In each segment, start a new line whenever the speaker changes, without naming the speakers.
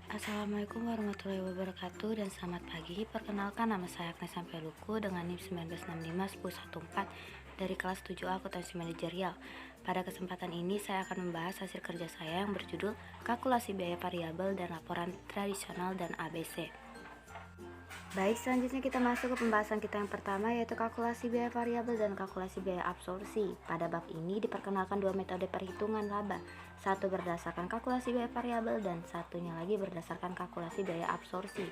Assalamualaikum warahmatullahi wabarakatuh dan selamat pagi. Perkenalkan, nama saya Agnes Sampeluku dengan NIM 19651014 dari kelas 7A Akuntansi Manajerial. Pada kesempatan ini saya akan membahas hasil kerja saya yang berjudul Kalkulasi Biaya Variabel dan Laporan Tradisional dan ABC. Baik, selanjutnya kita masuk ke pembahasan kita yang pertama, yaitu kalkulasi biaya variabel dan kalkulasi biaya absorpsi. Pada bab ini diperkenalkan dua metode perhitungan laba, satu berdasarkan kalkulasi biaya variabel dan satunya lagi berdasarkan kalkulasi biaya absorpsi.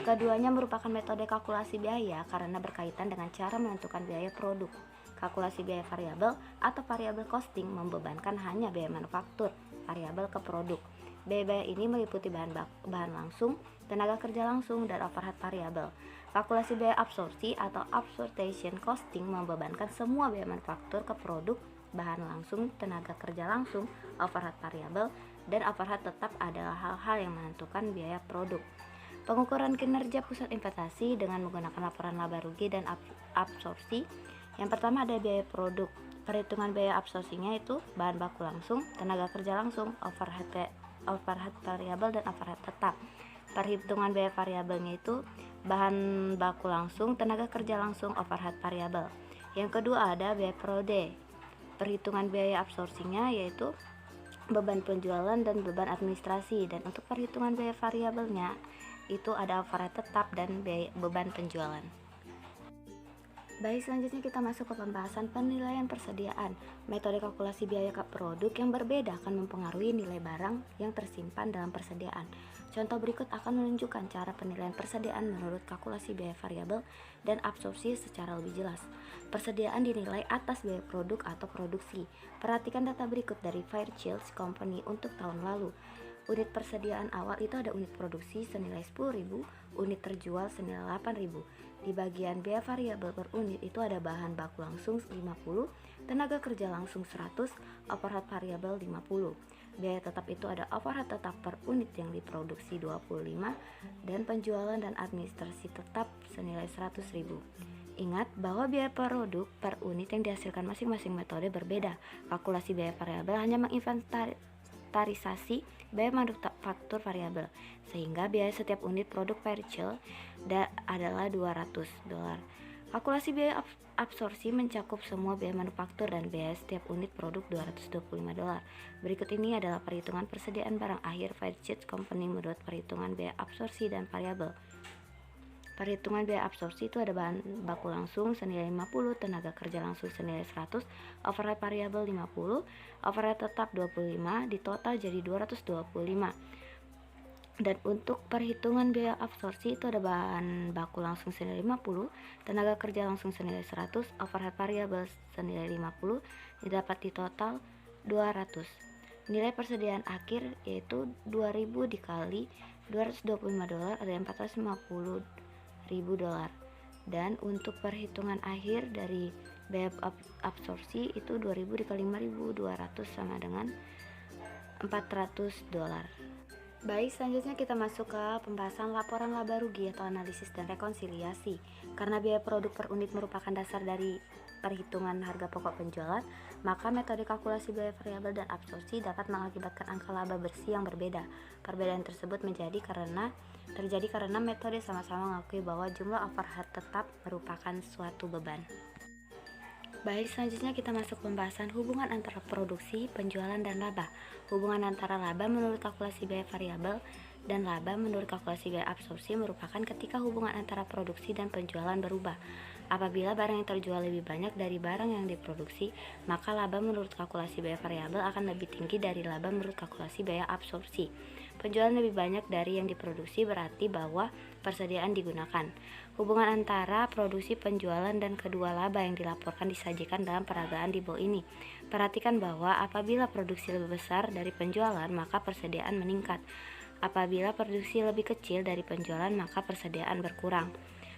Keduanya merupakan metode kalkulasi biaya karena berkaitan dengan cara menentukan biaya produk. Kalkulasi biaya variabel atau variable costing membebankan hanya biaya manufaktur variabel ke produk. Biaya ini meliputi bahan langsung, tenaga kerja langsung, dan overhead variabel. Kalkulasi biaya absorpsi atau absorption costing membebankan semua biaya manufaktur ke produk, bahan langsung, tenaga kerja langsung, overhead variabel, dan overhead tetap adalah hal-hal yang menentukan biaya produk. Pengukuran kinerja pusat investasi dengan menggunakan laporan laba rugi dan absorpsi. Yang pertama ada biaya produk. Perhitungan biaya absorpsinya itu bahan baku langsung, tenaga kerja langsung, overhead variabel, dan overhead tetap. Perhitungan biaya variabelnya itu bahan baku langsung, tenaga kerja langsung, overhead variabel. Yang kedua ada biaya prode. Perhitungan biaya absorpsinya yaitu beban penjualan dan beban administrasi, dan untuk perhitungan biaya variabelnya itu ada overhead tetap dan beban penjualan. Baik, selanjutnya kita masuk ke pembahasan penilaian persediaan. Metode kalkulasi biaya produk yang berbeda akan mempengaruhi nilai barang yang tersimpan dalam persediaan. Contoh berikut akan menunjukkan cara penilaian persediaan menurut kalkulasi biaya variabel dan absorpsi secara lebih jelas. Persediaan dinilai atas biaya produk atau produksi. Perhatikan data berikut dari Fairchild Company untuk tahun lalu. Unit persediaan awal itu ada unit produksi senilai 10.000, unit terjual senilai 8.000. Di bagian biaya variabel per unit itu ada bahan baku langsung 50, tenaga kerja langsung 100, overhead variabel 50. Biaya tetap itu ada overhead tetap per unit yang diproduksi 25 dan penjualan dan administrasi tetap senilai 100.000. Ingat bahwa biaya produk per unit yang dihasilkan masing-masing metode berbeda. Kalkulasi biaya variabel hanya menginventarisasi biaya manufaktur variabel, sehingga biaya setiap unit produk Fairchild adalah $200. Kalkulasi biaya absorpsi mencakup semua biaya manufaktur dan biaya setiap unit produk $225. Berikut ini adalah perhitungan persediaan barang akhir Fairchild Company menurut perhitungan biaya absorpsi dan variabel. Perhitungan biaya absorpsi itu ada bahan baku langsung senilai 50, tenaga kerja langsung senilai 100, overhead variabel 50, overhead tetap 25, di total jadi 225. Dan untuk perhitungan biaya absorpsi itu ada bahan baku langsung senilai 50, tenaga kerja langsung senilai 100, overhead variabel senilai 50, didapat di total 200. Nilai persediaan akhir yaitu 2000 dikali $225 ada $450.000. Dan untuk perhitungan akhir dari biaya absorpsi itu 2000 dikali 5200 sama dengan $400. Baik, selanjutnya kita masuk ke pembahasan laporan laba rugi atau analisis dan rekonsiliasi. Karena biaya produk per unit merupakan dasar dari perhitungan harga pokok penjualan, maka metode kalkulasi biaya variabel dan absorpsi dapat mengakibatkan angka laba bersih yang berbeda. Perbedaan tersebut terjadi karena metode sama-sama mengakui bahwa jumlah overhead tetap merupakan suatu beban. Baik, selanjutnya kita masuk pembahasan hubungan antara produksi, penjualan, dan laba. Hubungan antara laba menurut kalkulasi biaya variabel dan laba menurut kalkulasi biaya absorpsi merupakan ketika hubungan antara produksi dan penjualan berubah. Apabila barang yang terjual lebih banyak dari barang yang diproduksi, maka laba menurut kalkulasi biaya variabel akan lebih tinggi dari laba menurut kalkulasi biaya absorpsi. Penjualan lebih banyak dari yang diproduksi berarti bahwa persediaan digunakan. Hubungan antara produksi, penjualan, dan kedua laba yang dilaporkan disajikan dalam peragaan di bawah ini. Perhatikan bahwa apabila produksi lebih besar dari penjualan, maka persediaan meningkat. Apabila produksi lebih kecil dari penjualan, maka persediaan berkurang.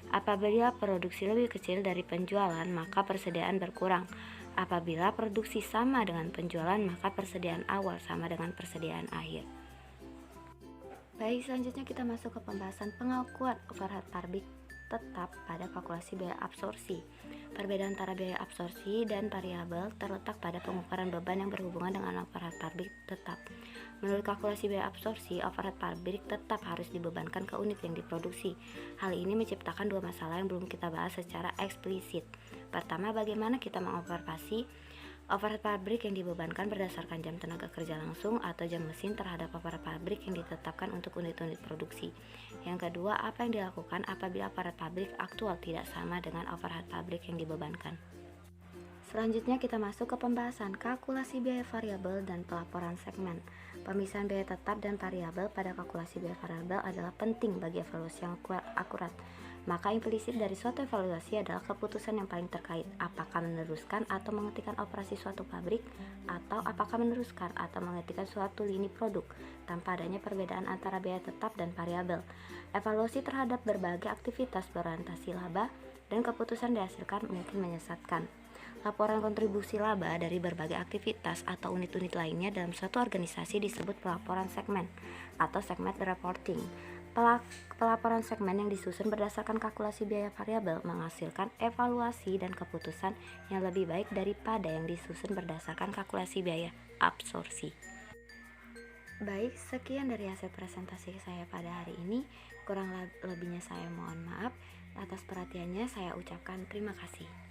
Apabila produksi lebih kecil dari penjualan, maka persediaan berkurang. Apabila produksi sama dengan penjualan, maka persediaan awal sama dengan persediaan akhir. Baik, selanjutnya kita masuk ke pembahasan pengakuan overhead pabrik tetap pada kalkulasi biaya absorpsi. Perbedaan antara biaya absorpsi dan variabel terletak pada pengukuran beban yang berhubungan dengan overhead pabrik tetap. Menurut kalkulasi biaya absorpsi, overhead pabrik tetap harus dibebankan ke unit yang diproduksi. Hal ini menciptakan dua masalah yang belum kita bahas secara eksplisit. Pertama, bagaimana kita mengoperasi overhead pabrik yang dibebankan berdasarkan jam tenaga kerja langsung atau jam mesin terhadap overhead pabrik yang ditetapkan untuk unit-unit produksi. Yang kedua, apa yang dilakukan apabila overhead pabrik aktual tidak sama dengan overhead pabrik yang dibebankan. Selanjutnya kita masuk ke pembahasan kalkulasi biaya variabel dan pelaporan segmen. Pemisahan biaya tetap dan variabel pada kalkulasi biaya variabel adalah penting bagi evaluasi yang akurat. Maka implisit dari suatu evaluasi adalah keputusan yang paling terkait, apakah meneruskan atau menghentikan operasi suatu pabrik, atau apakah meneruskan atau menghentikan suatu lini produk, tanpa adanya perbedaan antara biaya tetap dan variabel. Evaluasi terhadap berbagai aktivitas berorientasi laba dan keputusan dihasilkan mungkin menyesatkan. Laporan kontribusi laba dari berbagai aktivitas atau unit-unit lainnya dalam suatu organisasi disebut pelaporan segmen atau segment reporting. Pelaporan segmen yang disusun berdasarkan kalkulasi biaya variabel menghasilkan evaluasi dan keputusan yang lebih baik daripada yang disusun berdasarkan kalkulasi biaya absorpsi. Baik, sekian dari hasil presentasi saya pada hari ini. Kurang lebihnya saya mohon maaf. Atas perhatiannya saya ucapkan terima kasih.